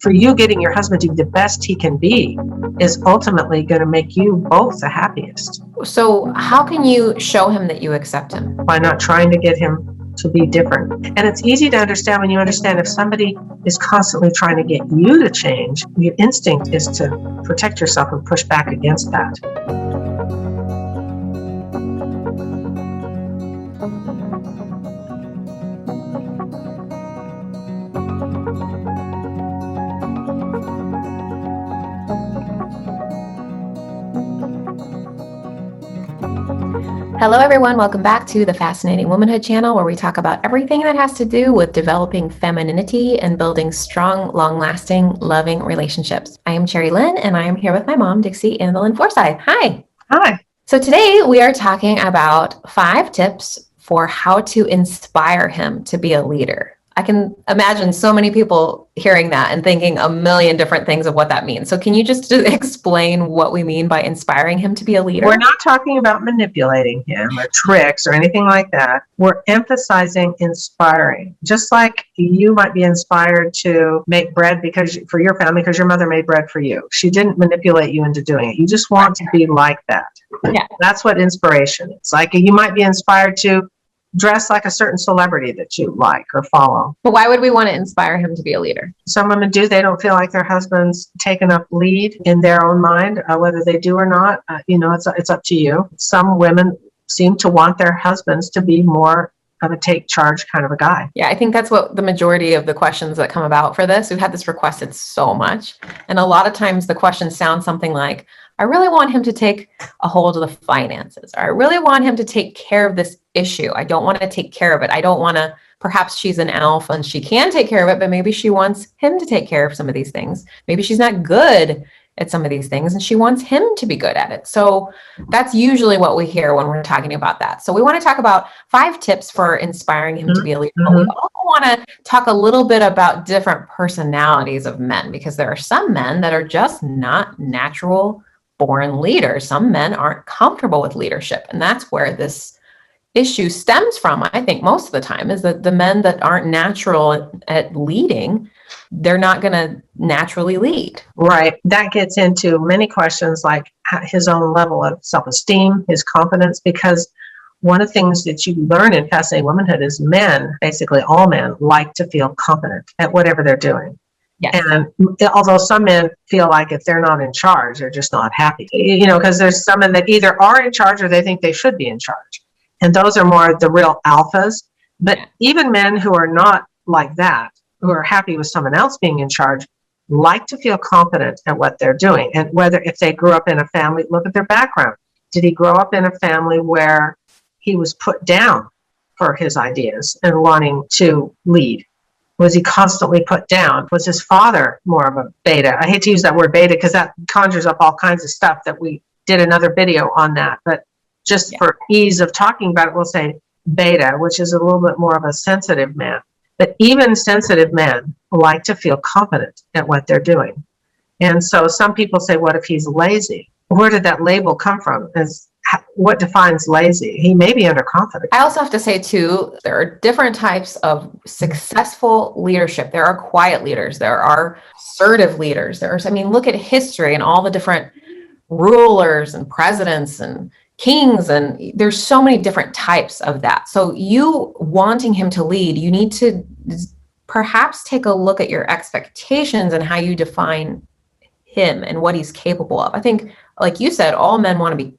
For you, getting your husband to be the best he can be is ultimately going to make you both the happiest. So how can you show him that you accept him? By not trying to get him to be different. And it's easy to understand when you understand if somebody is constantly trying to get you to change, your instinct is to protect yourself and push back against that. Hello, everyone. Welcome back to the Fascinating Womanhood channel, where we talk about everything that has to do with developing femininity and building strong, long-lasting, loving relationships. I am Cherry Lynn, and I am here with my mom, Dixie Annalyn Forsyth. Hi. Hi. So today we are talking about 5 tips for how to inspire him to be a leader. I can imagine so many people hearing that and thinking a million different things of what that means. So can you just explain what we mean by inspiring him to be a leader? We're not talking about manipulating him or tricks or anything like that. We're emphasizing inspiring. Just like you might be inspired to make bread for your family because your mother made bread for you. She didn't manipulate you into doing it. You just want to be like that. Yeah. That's what inspiration is. Like you might be inspired to dress like a certain celebrity that you like or follow. But why would we want to inspire him to be a leader? Some women do. They don't feel like their husbands take enough lead in their own mind, whether they do or not. It's up to you. Some women seem to want their husbands to be more of a take charge kind of a guy. Yeah, I think that's what the majority of the questions that come about for this. We've had this requested so much. And a lot of times the questions sound something like, I really want him to take a hold of the finances, or I really want him to take care of this issue. I don't want to take care of it. I don't want to, perhaps she's an alpha and she can take care of it, but maybe she wants him to take care of some of these things. Maybe she's not good at some of these things and she wants him to be good at it. So that's usually what we hear when we're talking about that. So we want to talk about 5 tips for inspiring him to be a leader. But we also want to talk a little bit about different personalities of men, because there are some men that are just not natural born leaders. Some men aren't comfortable with leadership. And that's where this issue stems from, I think, most of the time, is that the men that aren't natural at leading, they're not going to naturally lead. Right. That gets into many questions like his own level of self-esteem, his confidence, because one of the things that you learn in Fascinating Womanhood is men, basically all men, like to feel confident at whatever they're doing. Yes. And although some men feel like if they're not in charge, they're just not happy, because there's some men that either are in charge or they think they should be in charge. And those are more the real alphas. But even men who are not like that, who are happy with someone else being in charge, like to feel confident at what they're doing. And whether if they grew up in a family, look at their background. Did he grow up in a family where he was put down for his ideas and wanting to lead? Was he constantly put down? Was his father more of a beta? I hate to use that word beta because that conjures up all kinds of stuff that we did another video on that. But just for ease of talking about it, we'll say beta, which is a little bit more of a sensitive man. But even sensitive men like to feel confident at what they're doing. And so some people say, what if he's lazy? Where did that label come from? What defines lazy? He may be underconfident. I also have to say, too, there are different types of successful leadership. There are quiet leaders. There are assertive leaders. Look at history and all the different rulers and presidents and kings, and there's so many different types of that. So you wanting him to lead, you need to perhaps take a look at your expectations and how you define him and what he's capable of. I think, like you said, all men want to be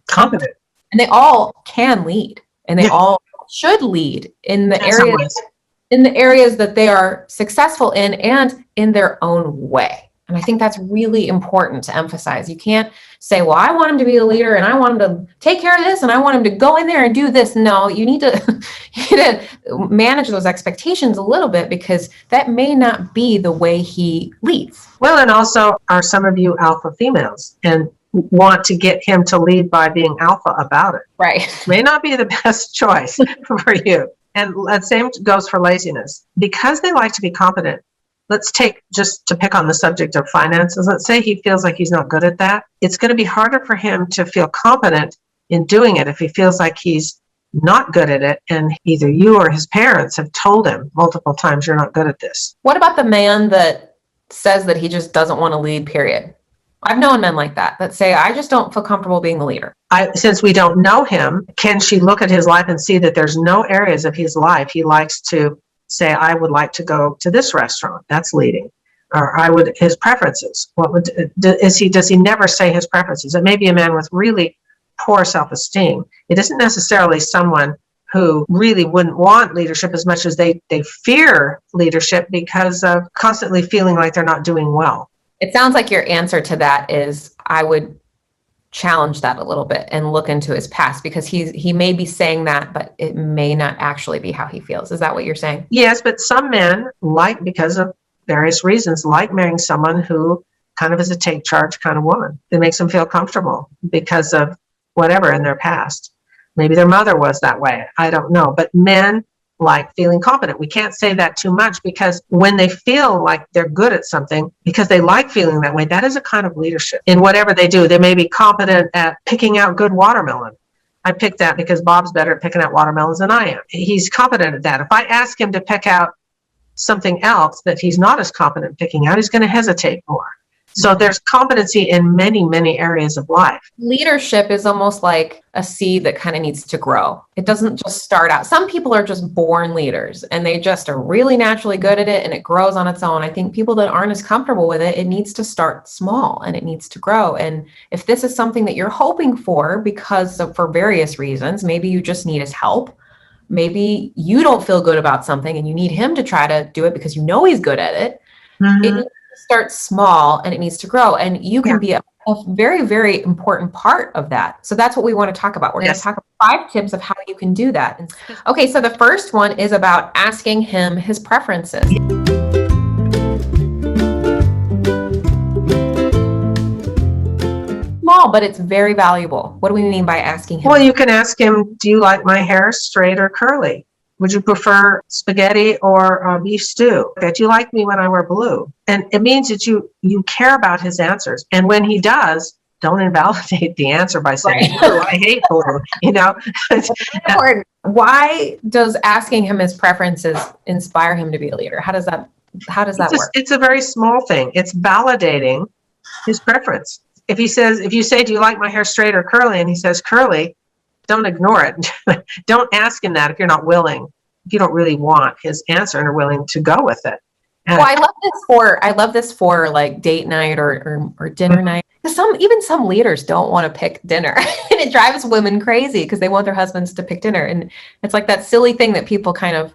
confident, and they all can lead, and they all should lead in the areas that they are successful in and in their own way. And I think that's really important to emphasize. You can't say, well, I want him to be a leader and I want him to take care of this and I want him to go in there and do this. No, you need to manage those expectations a little bit, because that may not be the way he leads. Well, and also, are some of you alpha females and want to get him to lead by being alpha about it? Right. May not be the best choice for you. And the same goes for laziness. Because they like to be competent, let's take, just to pick on the subject of finances, let's say he feels like he's not good at that. It's going to be harder for him to feel competent in doing it if he feels like he's not good at it, and either you or his parents have told him multiple times, you're not good at this. What about the man that says that he just doesn't want to lead, period. I've known men like that say, I just don't feel comfortable being the leader. Since we don't know him, can she look at his life and see that there's no areas of his life he likes to say, I would like to go to this restaurant? That's leading. Or his preferences. Does he never say his preferences? It may be a man with really poor self-esteem. It isn't necessarily someone who really wouldn't want leadership as much as they fear leadership because of constantly feeling like they're not doing well. It sounds like your answer to that is, I would challenge that a little bit and look into his past, because he may be saying that, but it may not actually be how he feels. Is that what you're saying? Yes, but some men, because of various reasons, like marrying someone who kind of is a take charge kind of woman. It makes them feel comfortable because of whatever in their past. Maybe their mother was that way. I don't know. But men like feeling confident. We can't say that too much, because when they feel like they're good at something, because they like feeling that way, that is a kind of leadership in whatever they do. They may be competent at picking out good watermelon. I picked that because Bob's better at picking out watermelons than I am. He's competent at that. If I ask him to pick out something else that he's not as competent picking out, he's going to hesitate more. So there's competency in many, many areas of life. Leadership is almost like a seed that kind of needs to grow. It doesn't just start out. Some people are just born leaders and they just are really naturally good at it and it grows on its own. I think people that aren't as comfortable with it, it needs to start small and it needs to grow. And if this is something that you're hoping for for various reasons, maybe you just need his help. Maybe you don't feel good about something and you need him to try to do it because you know he's good at it. Mm-hmm. It needs to start small and it needs to grow. And you can be a very, very important part of that. So that's what we want to talk about. We're going to talk about 5 tips of how you can do that. Okay, so the first one is about asking him his preferences. Small, but it's very valuable. What do we mean by asking him? Well, you can ask him, do you like my hair straight or curly? Would you prefer spaghetti or beef stew? Do you like me when I wear blue? And it means that you care about his answers. And when he does, don't invalidate the answer by saying, oh, I hate blue. It's important. Why does asking him his preferences inspire him to be a leader? How does that work? It's a very small thing. It's validating his preference. If you say, do you like my hair straight or curly? And he says curly, don't ignore it. Don't ask him that if you're not willing, if you don't really want his answer and are willing to go with it. Well, I love this for like date night or dinner night. Some leaders don't want to pick dinner and it drives women crazy because they want their husbands to pick dinner. And it's like that silly thing that people kind of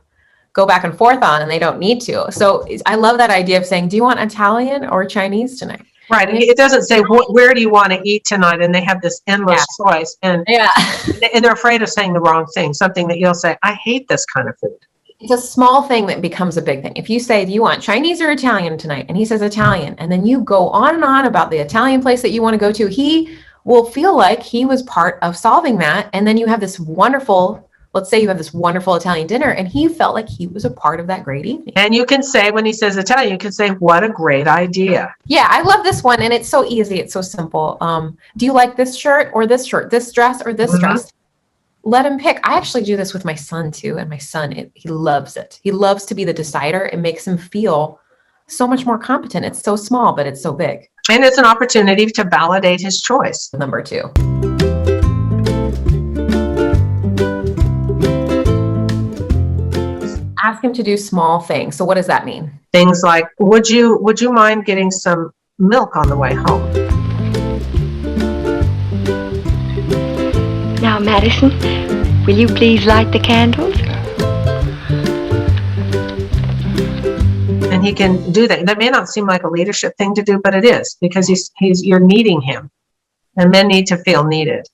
go back and forth on and they don't need to. So I love that idea of saying, do you want Italian or Chinese tonight? Right. It doesn't say, where do you want to eat tonight? And they have this endless choice. And they're afraid of saying the wrong thing, something that you'll say, I hate this kind of food. It's a small thing that becomes a big thing. If you say, do you want Chinese or Italian tonight? And he says Italian. And then you go on and on about the Italian place that you want to go to. He will feel like he was part of solving that. And then you have this wonderful, let's say you have this wonderful Italian dinner and he felt like he was a part of that great evening. And you can say, when he says Italian, you can say, what a great idea. Yeah, I love this one. And it's so easy. It's so simple. Do you like this shirt, this dress or this dress? Let him pick. I actually do this with my son too. And my son, he loves it. He loves to be the decider. It makes him feel so much more competent. It's so small, but it's so big. And it's an opportunity to validate his choice. Number 2. Ask him to do small things. So what does that mean? Things like, would you mind getting some milk on the way home? Now, Madison, will you please light the candles? And he can do that. That may not seem like a leadership thing to do, but it is, because you're needing him. And men need to feel needed.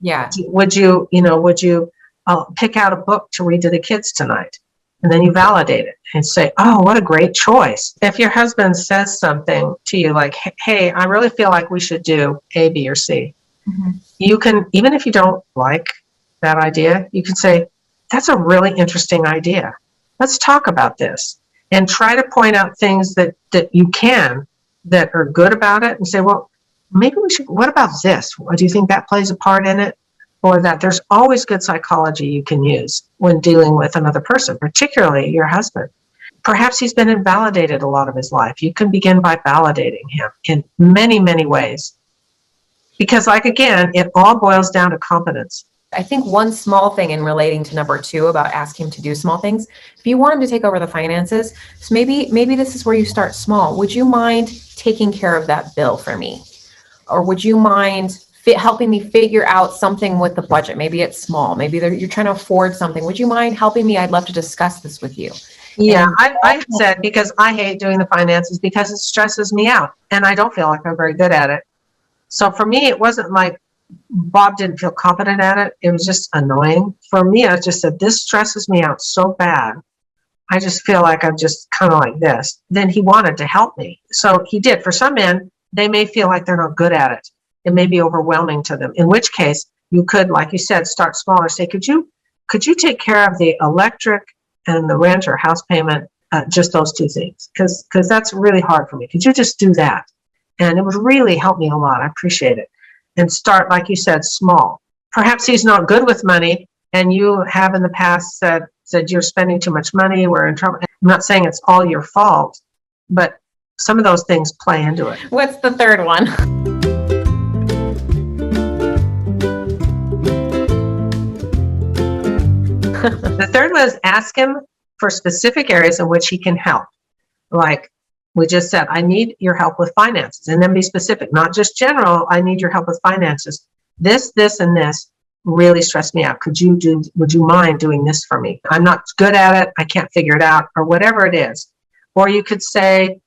Yeah. Would you pick out a book to read to the kids tonight? And then you validate it and say, oh, what a great choice. If your husband says something to you like, hey, I really feel like we should do A, B, or C. Mm-hmm. You can, even if you don't like that idea, you can say, that's a really interesting idea. Let's talk about this. And try to point out things that you can, that are good about it, and say, well, maybe we should, what about this? Do you think that plays a part in it? Or that there's always good psychology you can use when dealing with another person, particularly your husband. perhaps he's been invalidated a lot of his life. You can begin by validating him in many, many ways. Because, like, again, it all boils down to competence. I think one small thing in relating to number 2 about asking him to do small things, if you want him to take over the finances, so maybe this is where you start small. Would you mind taking care of that bill for me? Or would you mind helping me figure out something with the budget? Maybe it's small. Maybe you're trying to afford something. Would you mind helping me? I'd love to discuss this with you. Yeah, I said, because I hate doing the finances because it stresses me out and I don't feel like I'm very good at it. So for me, it wasn't like Bob didn't feel competent at it. It was just annoying. For me, I just said, this stresses me out so bad. I just feel like I'm just kind of like this. Then he wanted to help me. So he did. For some men, they may feel like they're not good at it. It may be overwhelming to them, in which case you could, like you said, start smaller. Say, could you take care of the electric and the rent or house payment, just those 2 things? Because that's really hard for me. Could you just do that? And it would really help me a lot. I appreciate it. And start, like you said, small. Perhaps he's not good with money, and you have in the past said you're spending too much money, we're in trouble. I'm not saying it's all your fault, but some of those things play into it. What's the third one? The third was ask him for specific areas in which he can help. Like we just said, I need your help with finances, and then be specific, not just general. I need your help with finances. This, and this really stress me out. Would you mind doing this for me? I'm not good at it. I can't figure it out, or whatever it is. Or you could say,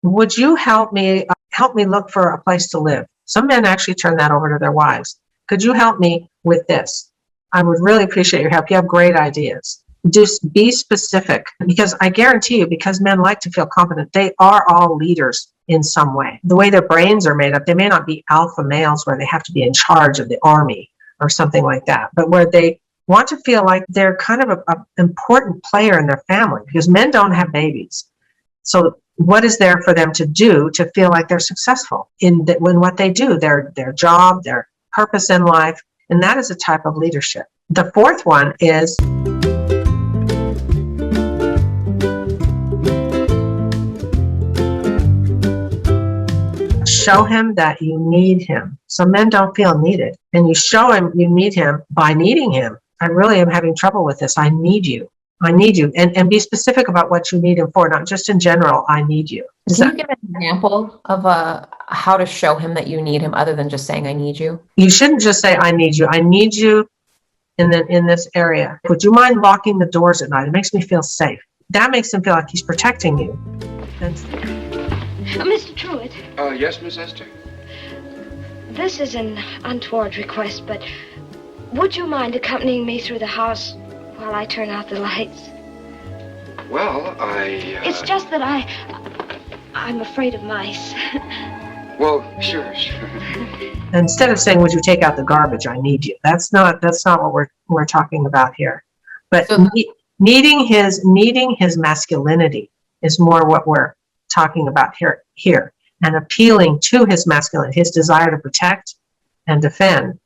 would you help me look for a place to live? Some men actually turn that over to their wives. Could you help me with this? I would really appreciate your help. You have great ideas. Just be specific, because I guarantee you, because men like to feel competent, they are all leaders in some way. The way their brains are made up, they may not be alpha males where they have to be in charge of the army or something like that, but where they want to feel like they're kind of an important player in their family, because men don't have babies. So what is there for them to do to feel like they're successful in what they do, their job, their purpose in life? And that is a type of leadership. The fourth one is show him that you need him. Some men don't feel needed, and you show him you need him by needing him. I really am having trouble with this. I need you. I need you. And be specific about what you need him for, not just in general, I need you. Can you give an example of how to show him that you need him, other than just saying, I need you? You shouldn't just say, I need you. I need you in this area. Would you mind locking the doors at night? It makes me feel safe. That makes him feel like he's protecting you. Mr. Truitt. Yes, Miss Esther? This is an untoward request, but would you mind accompanying me through the house while I turn out the lights? Well, It's just that I'm afraid of mice. Well, sure. Instead of saying, would you take out the garbage? I need you. That's not what we're talking about here. But So, needing his masculinity is more what we're talking about here. And appealing to his masculinity, his desire to protect and defend,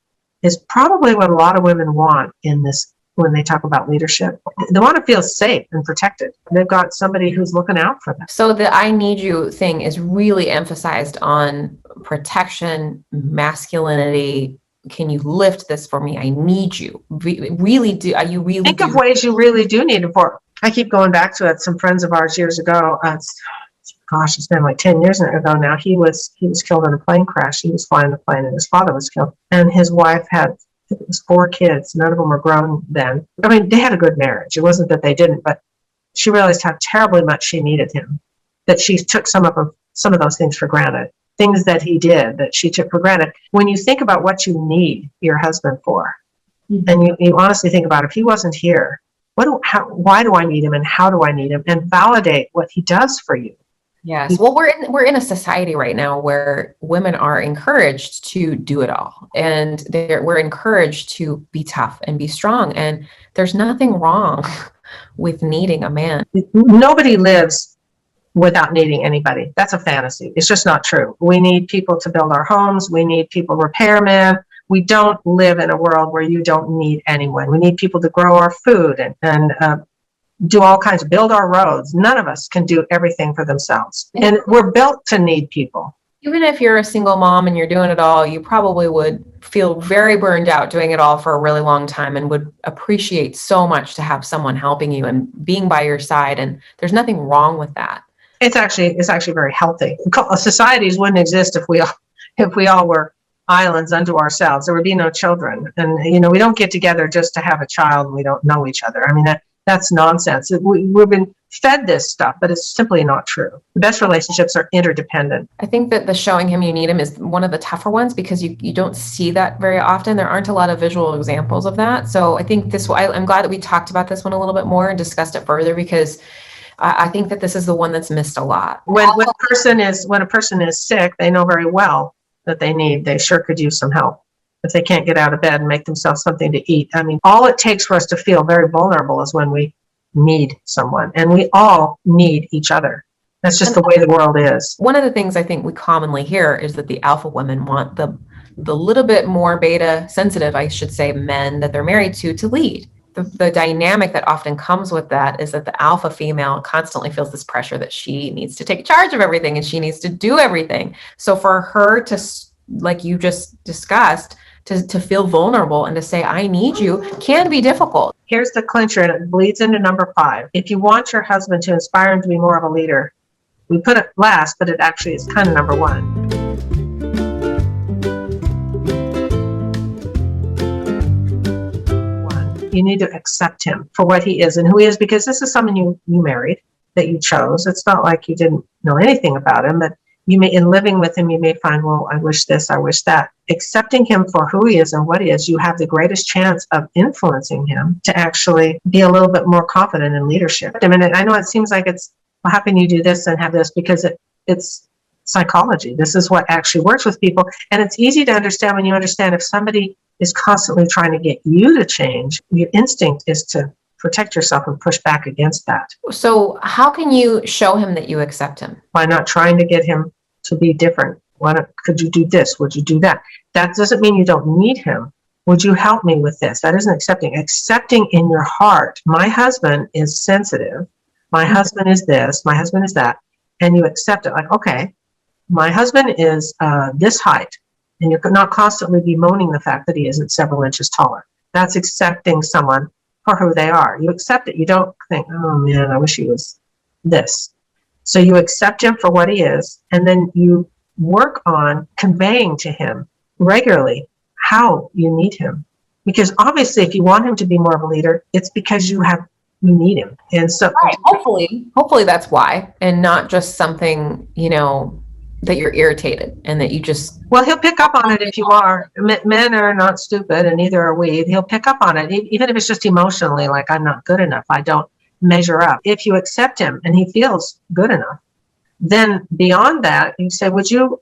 is probably what a lot of women want in this. When they talk about leadership, they want to feel safe and protected. They've got somebody who's looking out for them. So the I need you thing is really emphasized on protection, masculinity. Can you lift this for me? I need you. Really do. Are you really Think of ways you really do need it for. I keep going back to it. Some friends of ours years ago, it's been like 10 years ago now. He was killed in a plane crash. He was flying the plane and his father was killed. And his wife had, it was 4 kids. None of them were grown then. I mean, they had a good marriage. It wasn't that they didn't, but she realized how terribly much she needed him, that she took some of those things for granted, things that he did that she took for granted. When you think about what you need your husband for, and you honestly think about, if he wasn't here, why do I need him, and how do I need him, and validate what he does for you. Yes. Well, we're in a society right now where women are encouraged to do it all, and we're encouraged to be tough and be strong. And there's nothing wrong with needing a man. Nobody lives without needing anybody. That's a fantasy. It's just not true. We need people to build our homes. We need people repairmen. We don't live in a world where you don't need anyone. We need people to grow our food and do all kinds of, build our roads. None of us can do everything for themselves. And we're built to need people. Even if you're a single mom and you're doing it all, you probably would feel very burned out doing it all for a really long time and would appreciate so much to have someone helping you and being by your side. And there's nothing wrong with that. It's actually very healthy. Societies wouldn't exist if we all were islands unto ourselves. There would be no children. And, we don't get together just to have a child and we don't know each other. I mean, that's nonsense. We've been fed this stuff, but it's simply not true. The best relationships are interdependent. I think that the showing him you need him is one of the tougher ones because you don't see that very often. There aren't a lot of visual examples of that. So I think I'm glad that we talked about this one a little bit more and discussed it further because I think that this is the one that's missed a lot. When a person is sick, they know very well that they sure could use some help. If they can't get out of bed and make themselves something to eat. I mean, all it takes for us to feel very vulnerable is when we need someone, and we all need each other. That's just the way the world is. One of the things I think we commonly hear is that the alpha women want the little bit more beta sensitive, I should say, men that they're married to lead. The dynamic that often comes with that is that the alpha female constantly feels this pressure that she needs to take charge of everything and she needs to do everything. So for her to, like you just discussed, to feel vulnerable and to say, I need you, can be difficult. Here's the clincher, and it bleeds into number 5. If you want your husband to inspire him to be more of a leader, we put it last, but it actually is kind of number 1. You need to accept him for what he is and who he is, because this is someone you married, that you chose. It's not like you didn't know anything about him, but in living with him, you may find, well, I wish this, I wish that. Accepting him for who he is and what he is, you have the greatest chance of influencing him to actually be a little bit more confident in leadership. I mean, I know it seems like it's, well, how can you do this and have this? Because it's psychology. This is what actually works with people. And it's easy to understand when you understand if somebody is constantly trying to get you to change, your instinct is to protect yourself and push back against that. So how can you show him that you accept him? By not trying to get him to be different. Could you do this? Would you do that? That doesn't mean you don't need him. Would you help me with this? That isn't accepting. Accepting in your heart, my husband is sensitive. My husband is this. My husband is that. And you accept it like, okay, my husband is this height. And you're not constantly bemoaning the fact that he isn't several inches taller. That's accepting someone for who they are. You accept it. You don't think, oh man, I wish he was this. So you accept him for what he is, and then you work on conveying to him regularly how you need him. Because obviously if you want him to be more of a leader, it's because you need him. And so right. Hopefully that's why, and not just something, that you're irritated and that you just... Well, he'll pick up on it if you are. Men are not stupid, and neither are we. He'll pick up on it, even if it's just emotionally, like, I'm not good enough. I don't measure up. If you accept him and he feels good enough, then beyond that, you say, would you,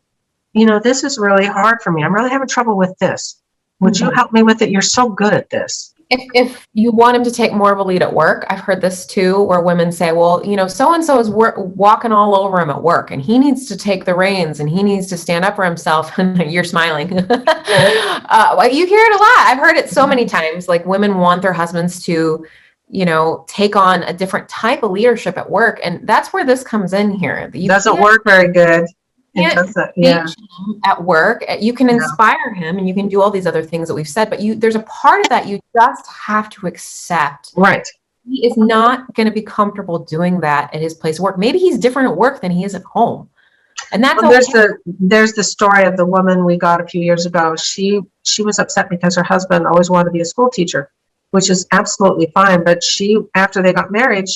this is really hard for me. I'm really having trouble with this. Would you help me with it? You're so good at this. If you want him to take more of a lead at work, I've heard this too, where women say, well, so-and-so is walking all over him at work and he needs to take the reins and he needs to stand up for himself. And you're smiling. You hear it a lot. I've heard it so many times, like women want their husbands to, take on a different type of leadership at work. And that's where this comes in here. It doesn't work very good. At work, you can inspire him and you can do all these other things that we've said, but there's a part of that you just have to accept. Right. He is not going to be comfortable doing that at his place of work. Maybe he's different at work than he is at home. And that's there's the story of the woman we got a few years ago. She was upset because her husband always wanted to be a school teacher, which is absolutely fine. But after they got married,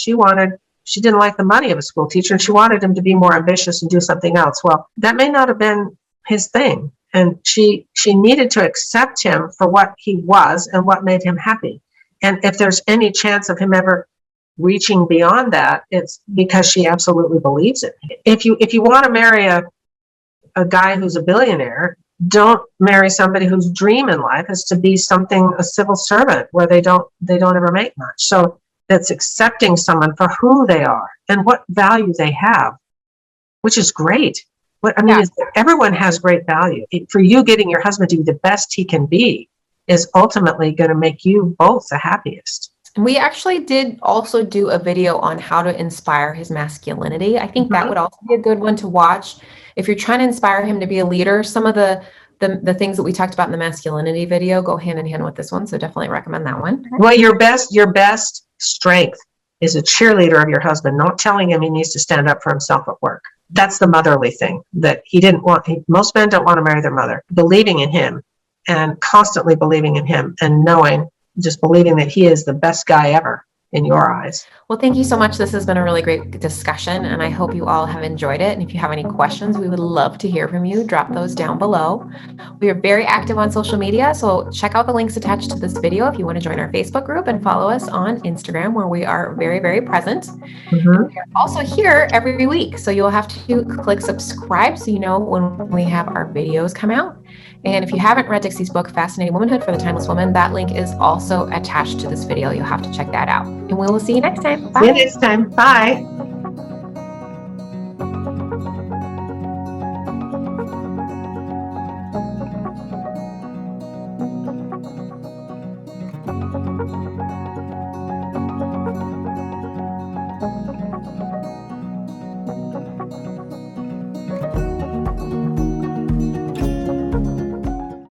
she didn't like the money of a school teacher, and she wanted him to be more ambitious and do something else. Well, that may not have been his thing. And she needed to accept him for what he was and what made him happy. And if there's any chance of him ever reaching beyond that, it's because she absolutely believes it. If you want to marry a guy who's a billionaire, don't marry somebody whose dream in life is to be a civil servant where they don't ever make much. So that's accepting someone for who they are and what value they have, which is great. Everyone has great value. For you, getting your husband to be the best he can be is ultimately going to make you both the happiest. And we actually did also do a video on how to inspire his masculinity. I think that would also be a good one to watch. If you're trying to inspire him to be a leader, some of the things that we talked about in the masculinity video go hand in hand with this one. So definitely recommend that one. Well, your best strength is a cheerleader of your husband, not telling him he needs to stand up for himself at work. That's the motherly thing that he didn't want. Most men don't want to marry their mother. Believing in him and constantly believing in him and just believing that he is the best guy ever in your eyes. Well, thank you so much. This has been a really great discussion, and I hope you all have enjoyed it. And if you have any questions, we would love to hear from you. Drop those down below. We are very active on social media, so check out the links attached to this video if you want to join our Facebook group, and follow us on Instagram, where we are very, very present. We are also here every week, so you'll have to click subscribe so you know when we have our videos come out. And if you haven't read Dixie's book, Fascinating Womanhood for the Timeless Woman, that link is also attached to this video. You'll have to check that out. And we will see you next time. Bye. See you next time. Bye.